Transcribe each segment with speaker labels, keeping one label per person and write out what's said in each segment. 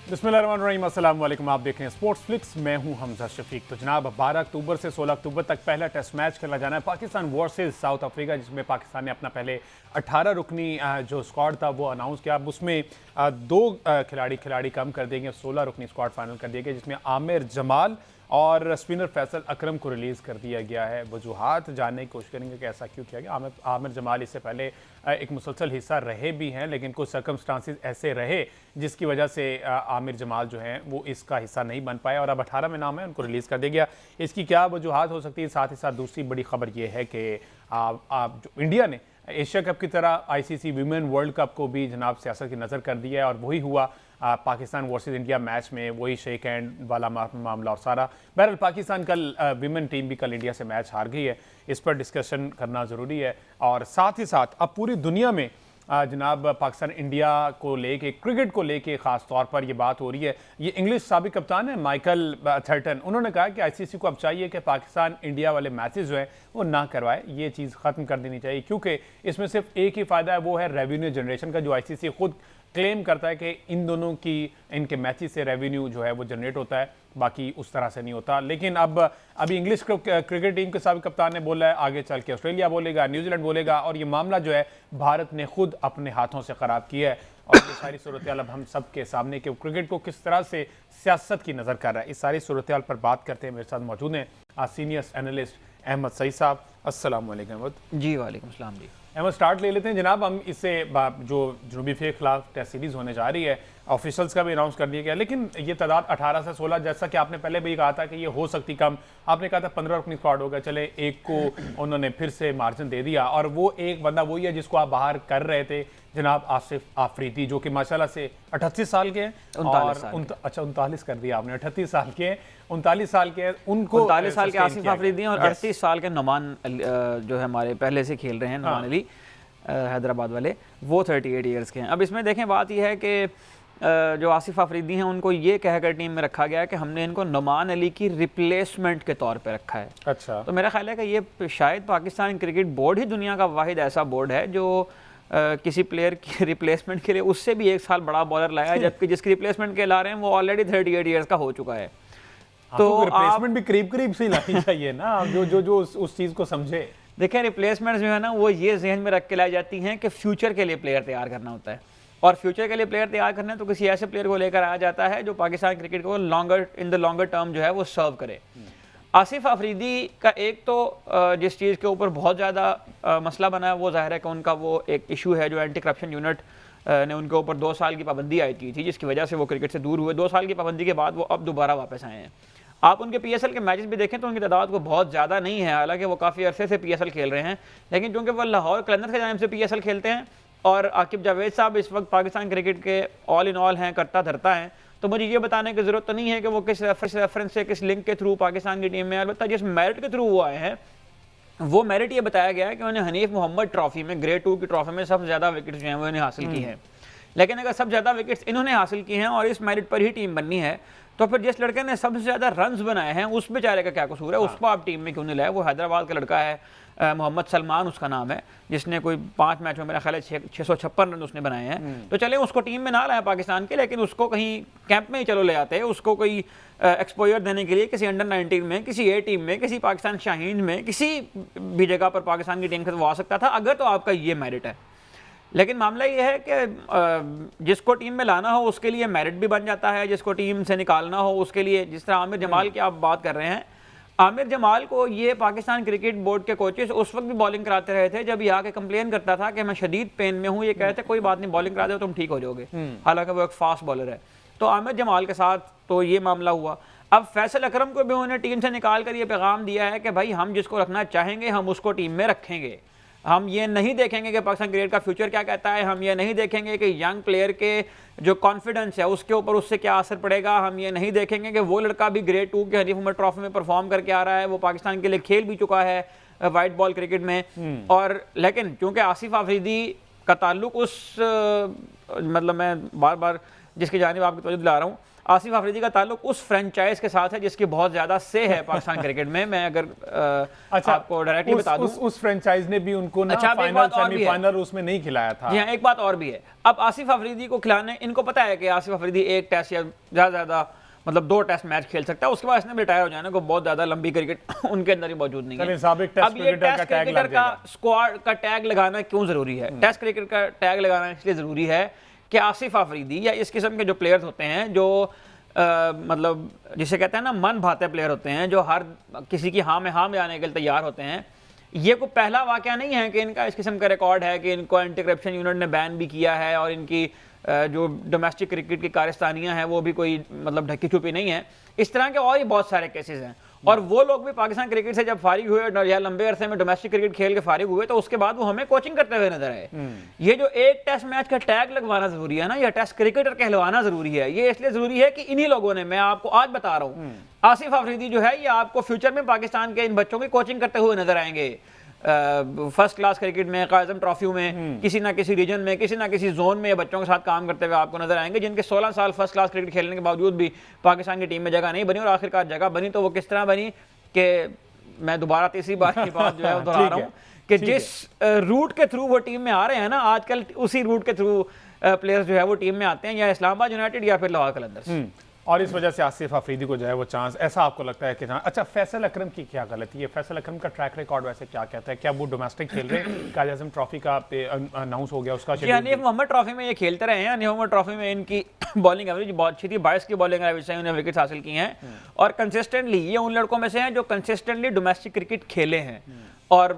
Speaker 1: बिस्मिल्लाहिर्रहमानिर्रहीम, अस्सलाम वालेकुम। आप देख रहे हैं स्पोर्ट्स फ्लिक्स, मैं हूं हमजा शफीक। तो जनाब 12 अक्टूबर से 16 अक्टूबर तक पहला टेस्ट मैच खेला जाना है पाकिस्तान वर्सेस साउथ अफ्रीका, जिसमें पाकिस्तान ने अपना पहले 18 रुकनी जो स्क्वाड था वो अनाउंस किया। अब उसमें दो खिलाड़ी कम कर देंगे, 16 रुकनी स्क्वाड फाइनल कर दिया गया, जिसमें आमिर जमाल और स्पिनर फैसल अकरम को रिलीज़ कर दिया गया है। वजूहात जानने की कोशिश करेंगे कि ऐसा क्यों किया गया। आमिर जमाल इससे पहले एक मुसलसल हिस्सा रहे भी हैं, लेकिन कुछ सर्कमस्टांसिस ऐसे रहे जिसकी वजह से आमिर जमाल जो हैं वो इसका हिस्सा नहीं बन पाए और अब 18 में नाम है, उनको रिलीज़ कर दिया गया। इसकी क्या वजूहात हो सकती है? साथ ही साथ दूसरी बड़ी खबर ये है कि जो इंडिया ने एशिया कप की तरह आईसीसी विमेन वर्ल्ड कप को भी जनाब सियासत की नज़र कर दिया है और वही हुआ पाकिस्तान वर्सेस इंडिया मैच में, वही शेक हैंड वाला मामला और सारा। बहरहाल पाकिस्तान कल विमेन टीम भी कल इंडिया से मैच हार गई है, इस पर डिस्कशन करना ज़रूरी है। और साथ ही साथ अब पूरी दुनिया में जनाब पाकिस्तान इंडिया को लेके, क्रिकेट को लेके ख़ास तौर पर ये बात हो रही है। ये इंग्लिश साबिक कप्तान है माइकल थर्टन, उन्होंने कहा कि आईसीसी को अब चाहिए कि पाकिस्तान इंडिया वाले मैचेस जो हैं वो ना करवाए, ये चीज़ ख़त्म कर देनी चाहिए, क्योंकि इसमें सिर्फ एक ही फ़ायदा है, वो है रेवेन्यू जनरेशन का, जो आईसीसी खुद क्लेम करता है कि इन दोनों की इनके मैचेस से रेवेन्यू जो है वो जनरेट होता है, बाकी उस तरह से नहीं होता। लेकिन अब अभी इंग्लिश क्रिकेट टीम के साबिक कप्तान ने बोला है आगे चल के ऑस्ट्रेलिया बोलेगा, न्यूजीलैंड बोलेगा, और ये मामला जो है भारत ने खुद अपने हाथों से ख़राब किया है। और ये सारी सूरत अब हम सब के सामने कि क्रिकेट को किस तरह से सियासत की नज़र कर रहा है, इस सारी सूरत पर बात करते हैं। मेरे साथ मौजूद हैं सीनियर एनालिस्ट अहमद सईद साहब। अस्सलाम वालेकुम अहमद।
Speaker 2: जी वालेकुम सलाम। जी
Speaker 1: अहमद, स्टार्ट ले लेते हैं जनाब हम इससे। जो जनूबी अफ्रीका के खिलाफ टेस्ट सीरीज़ होने जा रही है, ऑफिशियल्स का भी अनाउंस कर दिया गया, लेकिन ये तादाद 18 से 16, जैसा कि आपने पहले भी कहा था कि ये हो सकती कम, आपने कहा था 15 रुकनी स्क्वाड होगा, चले एक को उन्होंने फिर से मार्जिन दे दिया, और वो एक बंदा वही है जिसको आप बाहर कर रहे थे, जनाब आसिफ आफरीदी, जो कि माशाल्लाह से 38 साल के हैं। 39 कर दिया आपने, 38 साल के हैं, 39 साल के हैं, उनको
Speaker 2: 39 साल के आसिफ आफरीदी हैं और 38 साल के नुमान जो है हमारे पहले से खेल रहे हैं, नुमान अली हैदराबाद वाले, वो 38 ईयर्स के हैं। अब इसमें देखें, बात यह है कि जो आसिफ आफरीदी हैं उनको ये कहकर टीम में रखा गया है कि हमने इनको नुमान अली की रिप्लेसमेंट के तौर पे रखा है।
Speaker 1: अच्छा, तो
Speaker 2: मेरा ख्याल है कि ये शायद पाकिस्तान क्रिकेट बोर्ड ही दुनिया का वाहिद ऐसा बोर्ड है जो किसी प्लेयर की रिप्लेसमेंट के लिए उससे भी एक साल बड़ा बॉलर लाया है, जबकि जिसकी रिप्लेसमेंट के ला रहे हैं वो ऑलरेडी 38 ईयर्स का हो चुका है।
Speaker 1: तो रिप्लेसमेंट भी करीब से लानी चाहिए ना, जो उस चीज़ को समझे।
Speaker 2: देखें, रिप्लेसमेंट जो है ना वो ये जहन में रख के लाई जाती हैं कि फ्यूचर के लिए प्लेयर तैयार करना होता है, और फ्यूचर के लिए प्लेयर तैयार करना है तो किसी ऐसे प्लेयर को लेकर आया जाता है जो पाकिस्तान क्रिकेट को इन द लॉन्गर टर्म जो है वो सर्व करे। आसिफ आफरीदी का एक तो जिस चीज़ के ऊपर बहुत ज़्यादा मसला बना है वो जाहिर है कि उनका वो एक इशू है जो एंटी करप्शन यूनिट ने उनके ऊपर 2 साल की पाबंदी आयद की थी, जिसकी वजह से वो क्रिकेट से दूर हुए। 2 साल की पाबंदी के बाद वो अब दोबारा वापस आए हैं। आप उनके पीएसएल के मैचेस भी देखें तो उनकी तादाद को बहुत ज़्यादा नहीं है, हालांकि वो काफ़ी अरसे से पीएसएल खेल रहे हैं, लेकिन चूँकि वो लाहौर कलंदर की जानिब से पीएसएल खेलते हैं और आकिब जावेद साहब इस वक्त पाकिस्तान क्रिकेट के ऑल इन ऑल हैं, करता धरता हैं, तो मुझे ये बताने की ज़रूरत तो नहीं है कि वो किस रेफरेंस से, किस लिंक के थ्रू पाकिस्तान की टीम में, अलबत्ता जिस मेरिट के थ्रू वो आए हैं वो मेरिट ये बताया गया है कि उन्हें हनीफ मोहम्मद ट्रॉफी में, ग्रेड 2 की ट्रॉफी में सबसे ज़्यादा विकेट्स जो हैं वो इन्हें हासिल की हैं। लेकिन अगर सबसे ज़्यादा विकेट्स इन्होंने हासिल की हैं और इस मेरिट पर ही टीम बननी है, तो फिर जिस लड़के ने सबसे ज़्यादा रन्स बनाए हैं उस बेचारे का क्या कसूर है? उसको आप टीम में क्यों नहीं लाए? वो हैदराबाद का लड़का है, मोहम्मद सलमान उसका नाम है, जिसने कोई 5 मैच में मेरा ख्याल है 656 रन उसने बनाए हैं। तो चले उसको टीम में ना लाए पाकिस्तान के, लेकिन उसको कहीं कैंप में ही चलो ले आते हैं, उसको कोई एक्सपोजर देने के लिए किसी अंडर 19 में, किसी ए टीम में, किसी पाकिस्तान शाहीन में, किसी भी जगह पर पाकिस्तान की टीम से वो आ सकता था अगर तो आपका ये मेरिट है। लेकिन मामला ये है कि जिसको टीम में लाना हो उसके लिए मेरिट भी बन जाता है, जिसको टीम से निकालना हो उसके लिए, जिस तरह आमिर जमाल की आप बात कर रहे हैं, आमिर जमाल को ये पाकिस्तान क्रिकेट बोर्ड के कोचेस उस वक्त भी बॉलिंग कराते रहे थे जब ये आके कंप्लेन करता था कि मैं शदीद पेन में हूँ, ये कहते कोई बात नहीं, बॉलिंग करा दो तुम ठीक हो जाओगे, हालांकि वो एक फास्ट बॉलर है। तो आमिर जमाल के साथ तो ये मामला हुआ। अब फैसल अकरम को भी उन्होंने टीम से निकाल कर ये पैगाम दिया है कि भाई हम जिसको रखना चाहेंगे हम उसको टीम में रखेंगे, हम ये नहीं देखेंगे कि पाकिस्तान क्रिकेट का फ्यूचर क्या कहता है, हम ये नहीं देखेंगे कि यंग प्लेयर के जो कॉन्फिडेंस है उसके ऊपर उससे क्या असर पड़ेगा, हम ये नहीं देखेंगे कि वो लड़का भी ग्रेड 2 के हनीफ मोहम्मद ट्रॉफी में परफॉर्म करके आ रहा है, वो पाकिस्तान के लिए खेल भी चुका है वाइट बॉल क्रिकेट में। और लेकिन चूँकि आसिफ आफरीदी का ताल्लुक उस मतलब मैं बार बार जिसकी जानिब आपकी तवज्जो दिला रहा हूँ, आसिफ अफरीदी का ताल्लुक उस फ्रेंचाइज के साथ है जिसकी बहुत ज्यादा से है पाकिस्तान क्रिकेट में। मैं अगर आपको डायरेक्टली बता दूं,
Speaker 1: उस फ्रेंचाइज ने भी उनको ना फाइनल सेमीफाइनल उसमें नहीं खिलाया था।
Speaker 2: जी हाँ, एक बात और भी है, अब आसिफ अफरीदी को खिलाने, इनको पता है कि आसिफ अफरीदी एक टेस्ट या ज्यादा मतलब 2 टेस्ट मैच खेल सकता है, उसके बाद इसने रिटायर हो जाना को बहुत ज्यादा लंबी क्रिकेट उनके अंदर ही मौजूद नहीं है। अब ये टेस्ट क्रिकेटर का स्क्वाड का टैग लगाना क्यों जरूरी है? टेस्ट क्रिकेट का टैग लगाना इसलिए जरूरी है कि आसिफ अफरीदी या इस किस्म के जो प्लेयर्स होते हैं जो मतलब जिसे कहते हैं ना मन भाते प्लेयर होते हैं, जो हर किसी की हाँ में आने के लिए तैयार होते हैं, ये कोई पहला वाकया नहीं है कि इनका इस किस्म का रिकॉर्ड है कि इनको एंटी करप्शन यूनिट ने बैन भी किया है और इनकी जो डोमेस्टिक क्रिकेट की कारस्तानियां हैं वो भी कोई मतलब ढकी छुपी नहीं है। इस तरह के और भी बहुत सारे केसेस हैं और वो लोग भी पाकिस्तान क्रिकेट से जब फारिग हुए या लंबे अरसे में डोमेस्टिक क्रिकेट खेल के फारिग हुए तो उसके बाद वो हमें कोचिंग करते हुए नजर आए। ये जो एक टेस्ट मैच का टैग लगवाना जरूरी है ना, या टेस्ट क्रिकेटर कहलवाना जरूरी है, ये इसलिए जरूरी है कि इन्हीं लोगों ने, मैं आपको आज बता रहा हूं, आसिफ अफरीदी जो है ये आपको फ्यूचर में पाकिस्तान के इन बच्चों की कोचिंग करते हुए नजर आएंगे। फर्स्ट क्लास क्रिकेट में, काज़म ट्रॉफी में, किसी ना किसी रीजन में, किसी ना किसी जोन में बच्चों के साथ काम करते हुए आपको नजर आएंगे, जिनके 16 साल फर्स्ट क्लास क्रिकेट खेलने के बावजूद भी पाकिस्तान की टीम में जगह नहीं बनी और आखिरकार जगह बनी तो वो किस तरह बनी कि मैं दोबारा तीसरी बार की बात जो है दोहरा रहा हूँ कि जिस रूट के थ्रू वो टीम में आ रहे हैं ना, आजकल उसी रूट के थ्रू प्लेयर्स जो है वो टीम में आते हैं, या इस्लामाबाद यूनाइटेड या फिर लाहौर कलंदर्स।
Speaker 1: और इस वजह से आसिफ अफरीदी को जो है वो चांस, ऐसा आपको लगता है कि अच्छा फैसल अकरम की क्या गलती है? फैसल अकरम का ट्रैक रिकॉर्ड वैसे क्या कहता है? क्या वो डोमेस्टिक खेल रहे हैं? काजी आज़म ट्रॉफी का अनाउंस हो गया उसका?
Speaker 2: हनीफ मोहम्मद ट्रॉफी में ये खेलते रहे हैं। हनीफ मोहम्मद ट्रॉफी में इनकी बॉलिंग एवरेज बहुत अच्छी थी, 22 की बॉलिंग एवरेज से उन्हें विकेट हासिल की हैं और कंसिस्टेंटली ये उन लड़कों में से हैं जो कंसिस्टेंटली डोमेस्टिक क्रिकेट खेले हैं और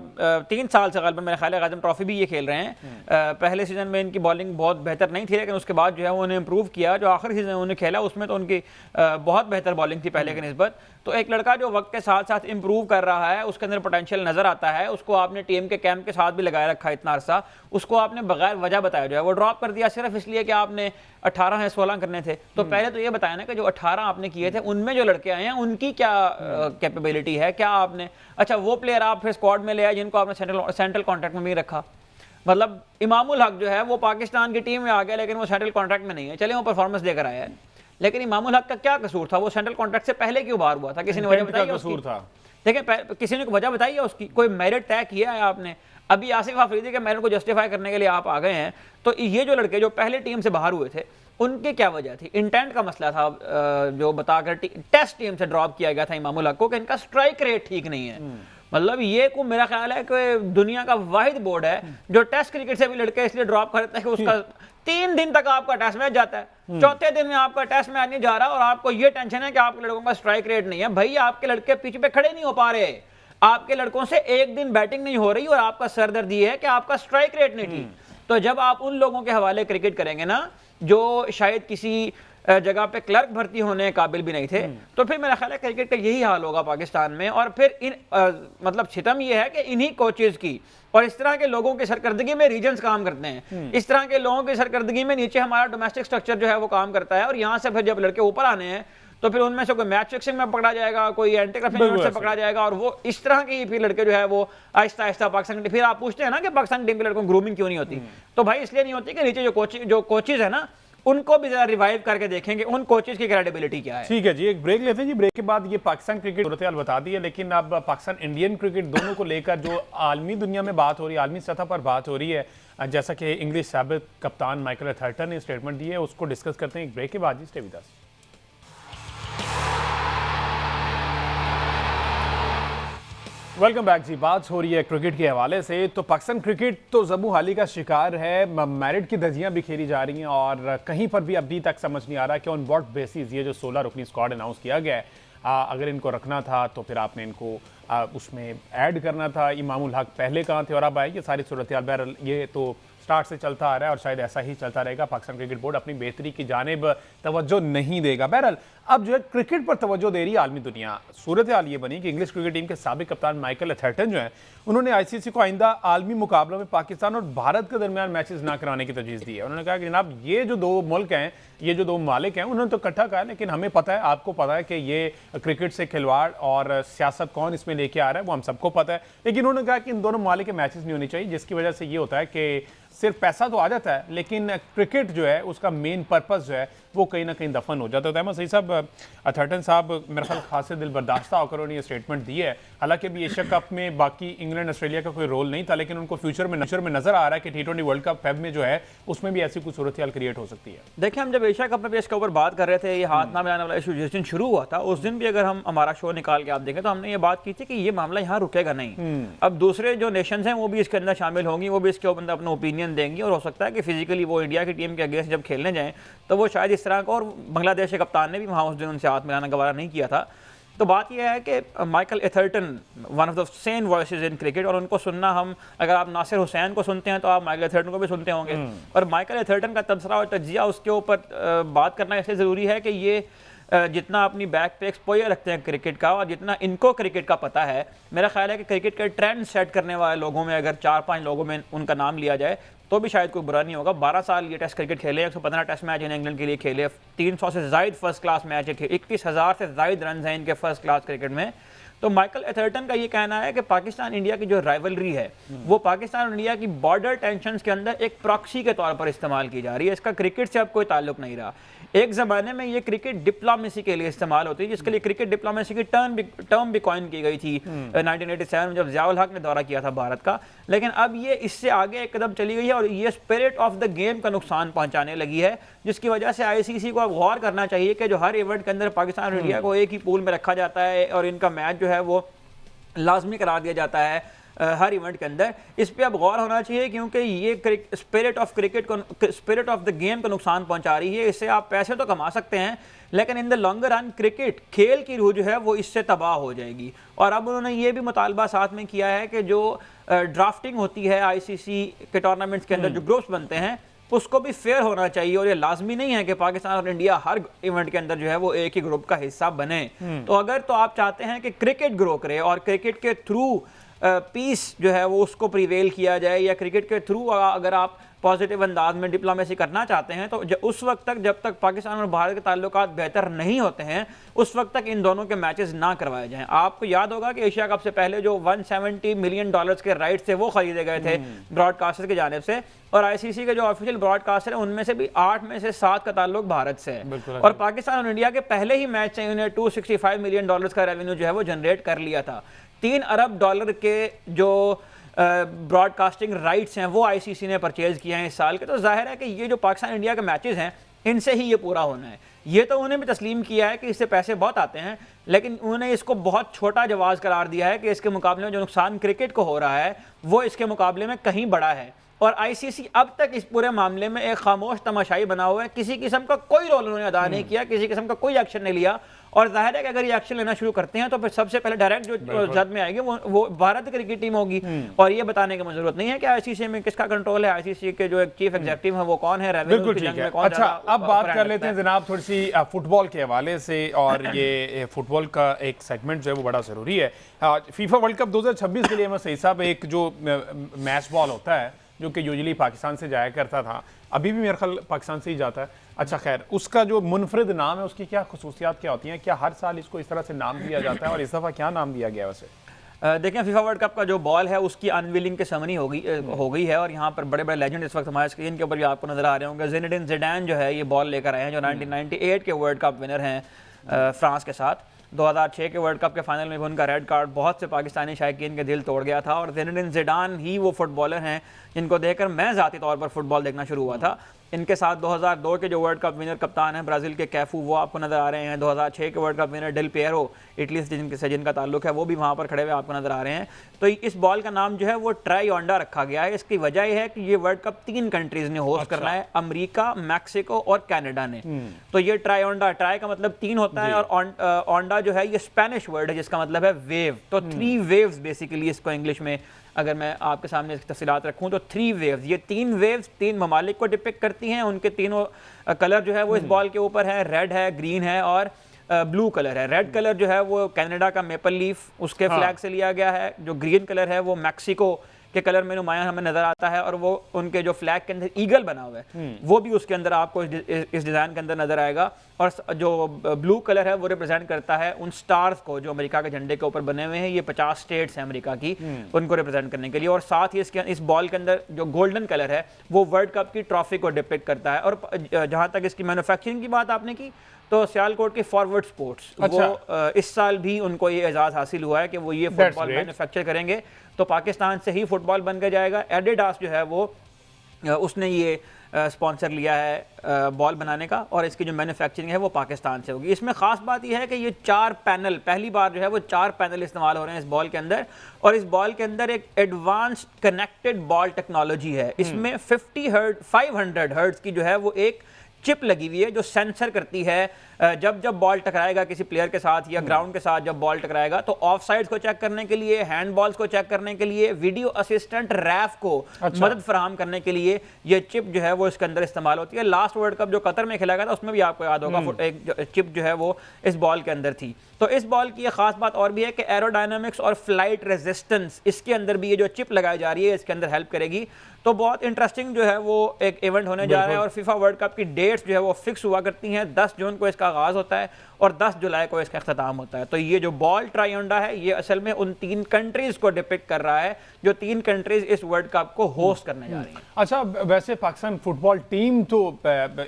Speaker 2: 3 साल से गलबन मेरे ख्याल है आज़म ट्रॉफी भी ये खेल रहे हैं। पहले सीजन में इनकी बॉलिंग बहुत बेहतर नहीं थी, लेकिन उसके बाद जो है वो उन्हें इंप्रूव किया। जो आखिरी सीजन उन्होंने खेला उसमें तो उनकी बहुत बेहतर बॉलिंग थी पहले की निस्बत। तो एक लड़का जो वक्त के साथ साथ इंप्रूव कर रहा है, उसके अंदर पोटेंशियल नजर आता है, उसको आपने टीम के कैंप के साथ भी लगाए रखा इतना अरसा, उसको आपने बगैर वजह बताया जो है वो ड्रॉप कर दिया सिर्फ इसलिए कि आपने 18 या 16 करने थे। तो पहले तो ये बताया ना कि जो 18 आपने किए थे उनमें जो लड़के आए हैं उनकी क्या कैपेबिलिटी है, क्या आपने, अच्छा वो प्लेयर आप फिर स्क्वाड में ले आए जिनको आपने सेंट्रल कॉन्ट्रैक्ट में भी रखा। मतलब इमामुल हक जो है वो पाकिस्तान की टीम में आ गया लेकिन वो सेंट्रल कॉन्ट्रैक्ट में नहीं है, चले वो परफॉर्मेंस देकर आया है, लेकिन इमामुल हक का क्या कसूर था? वो सेंट्रल कॉन्ट्रैक्ट से पहले क्यों बाहर हुआ था? किसी ने वजह बताई है उसकी? देखिए किसी ने वजह बताई है उसकी? कोई मेरिट तय किया है आपने? अभी आसिफ अफरीदी के मेरिट को जस्टिफाई करने के लिए आप आ गए हैं, तो ये जो लड़के जो पहले टीम से बाहर हुए थे उनकी क्या वजह थी? इंटेंट का मसला था जो बताकर टेस्ट टीम से ड्रॉप किया गया था इमामुल हक को कि इनका स्ट्राइक रेट ठीक नहीं है। मतलब ये को मेरा ख्याल है कि दुनिया का वाहिद बोर्ड है जो टेस्ट क्रिकेट से भी लड़के इसलिए ड्रॉप करते हैं कि उसका 3 दिन तक आपका टेस्ट मैच जाता है, चौथे दिन में आपका टेस्ट मैच नहीं जा रहा और आपको ये टेंशन है कि आपके लड़कों का स्ट्राइक रेट नहीं है। भाई आपके लड़के पिच पे खड़े नहीं हो पा रहे, आपके लड़कों से एक दिन बैटिंग नहीं हो रही और आपका सरदर्द ये है कि आपका स्ट्राइक रेट नहीं ठीक। तो जब आप उन लोगों के हवाले क्रिकेट करेंगे ना जो शायद किसी जगह पे क्लर्क भर्ती होने के काबिल भी नहीं थे, तो फिर मेरा ख्याल है क्रिकेट का यही हाल होगा पाकिस्तान में। और फिर इन मतलब सितम ये है कि इन्हीं कोचेज की और इस तरह के लोगों की सरकर्दगी में रीजन्स काम करते हैं, इस तरह के लोगों की सरकर्दगी में नीचे हमारा डोमेस्टिक स्ट्रक्चर जो है वो काम करता है और यहाँ से फिर जब लड़के ऊपर आने हैं तो फिर उनमें से कोई मैच फिक्सिंग में पकड़ा जाएगा, कोई एंटी करप्शन से पकड़ा जाएगा और वो इस तरह के फिर लड़के जो है वो आहिस्ता आहिस्ता पाकिस्तान, फिर आप पूछते हैं ना कि पाकिस्तान टीम के लड़कों को ग्रूमिंग क्यों नहीं होती? तो भाई इसलिए नहीं होती कि नीचे जो कोचेज है ना उनको भी जरा रिवाइव करके देखेंगे उन कोचेज की क्रेडिबिलिटी क्या है।
Speaker 1: ठीक है जी, एक ब्रेक लेते हैं जी। ब्रेक के बाद ये पाकिस्तान क्रिकेट सूरत हाल बता दी है, लेकिन अब पाकिस्तान इंडियन क्रिकेट दोनों को लेकर जो आलमी दुनिया में बात हो रही है, आलमी सतह पर बात हो रही है, जैसा कि इंग्लिश साबिक कप्तान माइकल एथर्टन ने स्टेटमेंट दी है, उसको डिस्कस करते हैं एक ब्रेक के बाद। Ji stay with us. Welcome back ji. बात हो रही है क्रिकेट के हवाले से, तो पाकिस्तान क्रिकेट तो ज़बू हाली का शिकार है, मेरिट की धज्जियां बिखेरी जा रही हैं और कहीं पर भी अभी तक समझ नहीं आ रहा कि ऑन व्हाट बेसिस ये जो 16 रुकनी स्क्वाड अनाउंस किया गया है, अगर इनको रखना था तो फिर आपने इनको उसमें ऐड करना था। इमामुल हक पहले कहाँ थे और अब आए, ये सारी सूरत हाल बहरहाल ये तो स्टार्ट से चलता आ रहा है और शायद ऐसा ही चलता रहेगा। पाकिस्तान क्रिकेट बोर्ड अपनी बेहतरी की जानिब तवज्जो नहीं देगा। बहरहाल अब जो है क्रिकेट पर तवज्जो दे रही है आलमी दुनिया। सूरत हाल ये बनी कि इंग्लिश क्रिकेट टीम के साबिक कप्तान माइकल एथर्टन जो है उन्होंने आईसीसी को आइंदा आलमी मुकाबलों में पाकिस्तान और भारत के दरमियान मैचेस ना कराने की तजवीज़ दी है। उन्होंने कहा कि जनाब ये जो 2 मुल्क हैं, ये जो 2 मालिक हैं, उन्होंने तो इकट्ठा कहा, लेकिन हमें पता है, आपको पता है कि ये क्रिकेट से खिलवाड़ और सियासत कौन इसमें लेके आ रहा है वो हम सबको पता है, लेकिन उन्होंने कहा कि इन दोनों मालिक के मैचेस नहीं होने चाहिए, जिसकी वजह से ये होता है कि सिर्फ पैसा तो आ जाता है, लेकिन क्रिकेट जो है उसका मेन पर्पस जो है वो कहीं ना कहीं दफन हो जाता है। तो अहमद सही साहब, अथर्टन साहब मेरे ख्याल खासे दिल बर्दाश्ता होकर उन्होंने ये स्टेटमेंट दी है। हालांकि अभी एशिया कप में बाकी इंग्लैंड ऑस्ट्रेलिया का कोई रोल नहीं था, लेकिन उनको फ्यूचर में नजर आ रहा है कि T20 वर्ल्ड कप फेब में जो है उसमें भी ऐसी कुछ सूरत हाल क्रिएट हो सकती है।
Speaker 2: देखिए, हम जब एशिया कप में भी इसके ऊपर बात कर रहे थे, ये हाथ ना मिलाने वाला इशू जिस दिन शुरू हुआ था, उस दिन भी अगर हम हमारा शो निकाल के आप देखें तो हमने ये बात की थी कि ये मामला यहाँ रुकेगा नहीं। अब दूसरे जो नेशंस हैं वो भी इसके अंदर शामिल होंगी, वो भी इसके ऊपर अपना ओपिनियन देंगी, और हो सकता है कि फिजिकली वो इंडिया की टीम के अगेंस्ट जब खेलने जाएं तो वो शायद इस तरह का, और बांग्लादेश के कप्तान ने भी वहाँ उस दिन उनसे हाथ मिलाना गवारा नहीं किया था। तो बात यह है कि Michael Atherton one of the Sen voices in cricket, और उनको सुनना, हम अगर आप नासिर हुसैन को सुनते हैं तो आप माइकल एथर्टन को भी सुनते होंगे, और माइकल एथर्टन का तबसरा और तज्जिया उसके ऊपर बात करना इसलिए ज़रूरी है कि ये जितना अपनी बैक पे एक्सपोजर रखते हैं क्रिकेट का, और जितना इनको क्रिकेट का पता है, मेरा ख्याल है कि क्रिकेट के ट्रेंड सेट करने वाले लोगों में अगर 4-5 लोगों में उनका नाम लिया जाए तो भी शायद कोई बुरा नहीं होगा। 12 साल ये टेस्ट क्रिकेट खेले, 115 टेस्ट मैच इन्हें इंग्लैंड के लिए खेले, 300 से ज़ायद फर्स्ट क्लास मैच है, 21,000 से ज़ायद रन हैं इनके फर्स्ट क्लास क्रिकेट में। तो माइकल एथर्टन का ये कहना है कि पाकिस्तान इंडिया की जो राइवलरी है वो पाकिस्तान और इंडिया की बॉर्डर टेंशन्स के अंदर एक प्रॉक्सी के तौर पर इस्तेमाल की जा रही है। इसका क्रिकेट से अब कोई ताल्लुक नहीं रहा। एक ज़माने में ये क्रिकेट डिप्लोमेसी के लिए इस्तेमाल होती है, जिसके लिए क्रिकेट डिप्लोमेसी की टर्म भी कॉइन की गई थी 1987 में जब ज़ियाउल हक ने दौरा किया था भारत का। लेकिन अब ये इससे आगे एक कदम चली गई है और ये स्पिरिट ऑफ द गेम का नुकसान पहुंचाने लगी है, जिसकी वजह से ICC को अब गौर करना चाहिए कि जो हर इवेंट के अंदर पाकिस्तान और इंडिया को एक ही पूल में रखा जाता है और इनका मैच जो है वो लाजमी करार दिया जाता है हर इवेंट के अंदर, इस पे अब गौर होना चाहिए, क्योंकि ये स्पिरिट ऑफ क्रिकेट को, स्पिरिट ऑफ द गेम का नुकसान पहुंचा रही है। इससे आप पैसे तो कमा सकते हैं, लेकिन in the longer run cricket खेल की रूह जो है वो इससे तबाह हो जाएगी। और अब उन्होंने ये भी मुतालबा साथ में किया है कि जो ड्राफ्टिंग होती है ICC के टूर्नामेंट्स के अंदर, जो ग्रुप्स बनते हैं, उसको भी फेयर होना चाहिए, और ये लाजमी नहीं है कि पाकिस्तान और इंडिया हर इवेंट के अंदर जो है वो एक ही ग्रुप का हिस्सा बने। तो अगर तो आप चाहते हैं कि क्रिकेट ग्रो करे और क्रिकेट के थ्रू पीस जो है वो उसको प्रिवेल किया जाए, या क्रिकेट के थ्रू अगर आप पॉजिटिव अंदाज में डिप्लोमेसी करना चाहते हैं, तो उस वक्त तक, जब तक पाकिस्तान और भारत के ताल्लुकात बेहतर नहीं होते हैं, उस वक्त तक इन दोनों के मैचेस ना करवाए जाएं। आपको याद होगा कि एशिया कप से पहले जो $170 मिलियन के राइट्स थे वो खरीदे गए थे ब्रॉडकास्टर की जानिब से, और ICC के जो ऑफिशियल ब्रॉडकास्टर है उनमें से भी 8 में से 7 का ताल्लुक भारत से है। और पाकिस्तान और इंडिया के पहले ही मैच से उन्हें $265 मिलियन का रेवेन्यू जो है वो जनरेट कर लिया था। $3 अरब के जो ब्रॉडकास्टिंग राइट्स हैं वो ICC ने परचेज किए हैं इस साल के। तो जाहिर है कि ये जो पाकिस्तान इंडिया के मैचेस हैं इनसे ही ये पूरा होना है। ये तो उन्होंने भी तस्लीम किया है कि इससे पैसे बहुत आते हैं, लेकिन उन्होंने इसको बहुत छोटा जवाब करार दिया है कि इसके मुकाबले में जो नुकसान क्रिकेट को हो रहा है वो इसके मुकाबले में कहीं बड़ा है। और ICC अब तक इस पूरे मामले में एक खामोश तमाशाई बना हुआ है, किसी किस्म का कोई रोल उन्होंने अदा नहीं किया, किसी किस्म का कोई एक्शन नहीं लिया। और जाहिर है कि अगर ये एक्शन लेना शुरू करते हैं तो फिर सबसे पहले डायरेक्ट जो जद में आएगी वो भारत की क्रिकेट टीम होगी। और ये बताने की जरूरत नहीं है कि ICC में किसका कंट्रोल है, ICC के जो एक चीफ एग्जीक्यूटिव है वो कौन है,
Speaker 1: बिल्कुल ठीक है। अच्छा, अब बात कर लेते हैं जनाब थोड़ी सी फुटबॉल के हवाले से, और ये फुटबॉल का एक सेगमेंट जो है वो बड़ा जरूरी है। फीफा वर्ल्ड कप 2026 के लिए मैं सही साहब एक जो मैच बॉल होता है जो कि यूजुअली पाकिस्तान से जाया करता था, अभी भी मेरे ख्याल पाकिस्तान से ही जाता है। अच्छा खैर, उसका जो मुनफरिद नाम है उसकी क्या खसूसियात क्या होती हैं? क्या हर साल इसको इस तरह से नाम दिया जाता है, और इस दफ़ा क्या नाम दिया गया वैसे?
Speaker 2: देखें, फीफा वर्ल्ड कप का जो बॉल है उसकी अनवीलिंग की सेरेमनी हो गई है, और यहाँ पर बड़े बड़े लेजेंड इस वक्त हमारे स्क्रीन के ऊपर भी आपको नजर आ रहे होंगे। ज़िनेडिन ज़िडान जो है ये बॉल लेकर आए हैं, जो 1998 के वर्ल्ड कप विनर हैं फ्रांस के साथ। 2006 के वर्ल्ड कप के फाइनल में भी उनका रेड कार्ड बहुत से पाकिस्तानी शायकीन के दिल तोड़ गया था, और ज़िनेडिन ज़िडान ही वो फुटबॉलर हैं जिनको देखकर मैं ज़ाती तौर पर फुटबॉल देखना शुरू हुआ था। इनके साथ 2002 के जो वर्ल्ड कप विनर कप्तान हैं ब्राज़ील के कैफू, वो आपको नज़र आ रहे हैं। 2006 के world cup winner Del Piero, Italy से जिनका ताल्लुक है, वो भी वहाँ पर खड़े हुए आपको नज़र आ रहे हैं। तो इस बॉल का नाम जो है वो ट्राई-ओंडा रखा गया है। इसकी वजह यह है कि ये वर्ल्ड कप 3 कंट्रीज़ ने होस्ट करना है, अमरीका, मैक्सिको और कनाडा ने। तो ये ट्राई-ओंडा, ट्राई का मतलब 3 होता है, और ओंडा जो है ये स्पेनिश वर्ड है जिसका मतलब है वेव। तो 3 वेव्स बेसिकली इसको इंग्लिश में अगर मैं आपके सामने इसकी तफसीलात रखूं तो 3 वेव्स, ये 3 वेव्स 3 ममालिक को डिपिक्ट करती हैं। उनके तीनों कलर जो है वो इस बॉल के ऊपर है, रेड है, ग्रीन है और ब्लू कलर है। रेड कलर जो है वो कनाडा का मेपल लीफ उसके फ्लैग से लिया गया है, जो ग्रीन कलर है वो मैक्सिको के कलर में नुमाया हमें नजर आता है, और वो उनके जो फ्लैग के अंदर ईगल बना हुआ है वो भी उसके अंदर आपको इस डिजाइन के अंदर नजर आएगा। और जो ब्लू कलर है वो रिप्रेजेंट करता है उन स्टार्स को जो अमेरिका के झंडे के ऊपर बने हुए हैं। ये 50 स्टेट्स हैं अमेरिका की, उनको रिप्रेजेंट करने के लिए। और साथ ही इस बॉल के अंदर जो गोल्डन कलर है वो वर्ल्ड कप की ट्रॉफी को डिपिक्ट करता है। और जहां तक इसकी मैन्युफैक्चरिंग की बात आपने की, तो सियालकोट के फॉरवर्ड स्पोर्ट्स वो इस साल भी उनको ये एजाज हासिल हुआ है कि वो ये फुटबॉल मैन्युफैक्चर करेंगे, तो पाकिस्तान से ही फुटबॉल बन के जाएगा। एडिडास जो है वो उसने ये स्पॉन्सर लिया है बॉल बनाने का, और इसकी जो मैन्युफैक्चरिंग है वो पाकिस्तान से होगी। इसमें खास बात यह है कि ये 4 पैनल, पहली बार जो है वो 4 पैनल इस्तेमाल हो रहे हैं इस बॉल के अंदर, और इस बॉल के अंदर एक एडवांस्ड कनेक्टेड बॉल टेक्नोलॉजी है। इसमें 500 हर्ट्ज की जो है वो एक चिप लगी हुई है जो सेंसर करती है जब बॉल टकराएगा किसी प्लेयर के साथ या ग्राउंड के साथ, जब बॉल टकराएगा तो ऑफ साइड्स को चेक करने के लिए, हैंड बॉल्स को चेक करने के लिए, वीडियो असिस्टेंट रैफ को मदद फराहम करने के लिए ये चिप जो है वो इसके अंदर इस्तेमाल होती है। लास्ट वर्ल्ड कप जो कतर में खेला गया था उसमें भी आपको याद होगा एक चिप जो है वो इस बॉल के अंदर थी। तो इस बॉल की ये खास बात और भी है कि एरोडायनामिक्स और फ्लाइट रेजिस्टेंस इसके अंदर भी ये जो चिप लगाई जा रही है इसके अंदर हेल्प करेगी। तो बहुत इंटरेस्टिंग जो है वो एक इवेंट होने जा रहा है। और फीफा वर्ल्ड कप की डेट्स जो है वो फिक्स हुआ करती हैं। 10 जून को इसका आगाज होता है और 10 जुलाई को इसका अख्ताम होता है। तो ये जो बॉल ट्रायंडा है ये असल में उन 3 कंट्रीज को डिपिक्ट कर रहा है जो 3 कंट्रीज इस वर्ल्ड कप को होस्ट करने जा रही हैं।
Speaker 1: अच्छा, वैसे पाकिस्तान फुटबॉल टीम तो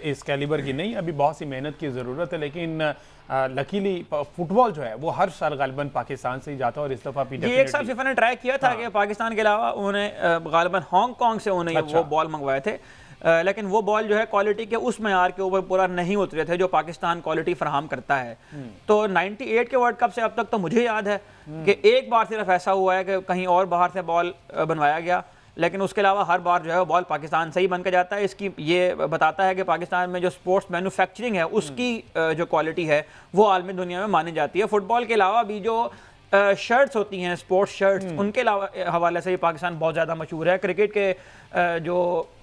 Speaker 1: इस कैलिबर की नहीं, अभी बहुत सी मेहनत की ज़रूरत है, लेकिन लकीली फुटबॉल जो है वो हर साल गालिबन पाकिस्तान से ही जाता है। और इस दफ़ा भी
Speaker 2: एक साल फीफा ने ट्राई किया था कि पाकिस्तान के अलावा उन्होंने गालिबन हांगकांग से उन्हें वो बॉल मंगवाए थे, लेकिन वो बॉल जो है क्वालिटी के उस मयार के ऊपर पूरा नहीं उतरे थे जो पाकिस्तान क्वालिटी फराहम करता है। तो 98 के वर्ल्ड कप से अब तक तो मुझे याद है कि एक बार सिर्फ ऐसा हुआ है कि कहीं और बाहर से बॉल बनवाया गया, लेकिन उसके अलावा हर बार जो है बॉल पाकिस्तान से ही बन के जाता है। इसकी ये बताता है कि पाकिस्तान में जो स्पोर्ट्स मैन्युफैक्चरिंग है उसकी जो क्वालिटी है वो आलमी दुनिया में मानी जाती है। फुटबॉल के अलावा भी जो शर्ट्स होती हैं, स्पोर्ट्स शर्ट्स, उनके हवाले से भी पाकिस्तान बहुत ज़्यादा मशहूर है। क्रिकेट के जो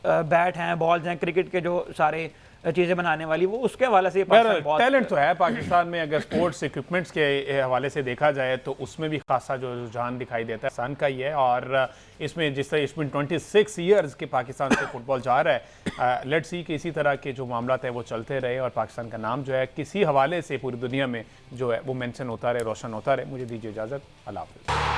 Speaker 2: बैट हैं, बॉल्स हैं, क्रिकेट के जो सारे चीज़ें बनाने वाली, वो उसके हवाले से
Speaker 1: टैलेंट तो है पाकिस्तान में। अगर स्पोर्ट्स इक्विपमेंट्स के हवाले से देखा जाए तो उसमें भी खासा जो रुझान दिखाई देता है पाकिस्तान का ही है। और इसमें जिस तरह इसमें 26 ईयर्स के पाकिस्तान से फुटबॉल जा रहा है, लेट्स सी कि इसी तरह के जो मामला है वो चलते रहे और पाकिस्तान का नाम जो है किसी हवाले से पूरी दुनिया में जो है वो मेंशन होता रहे, रोशन होता रहे। मुझे दीजिए इजाज़त, अल्लाह हाफ़िज़।